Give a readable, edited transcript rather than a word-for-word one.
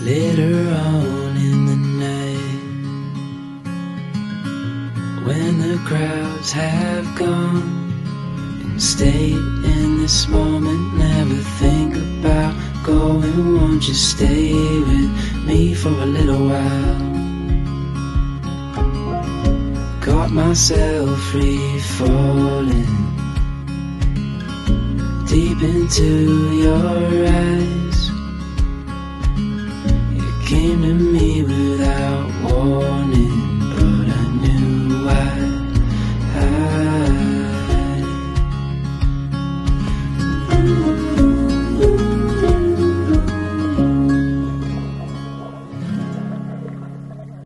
Later on in the night, when the crowds have gone, and stay in this moment, never think about going. Won't you stay with me for a little while? Got myself free falling deep into your eyes.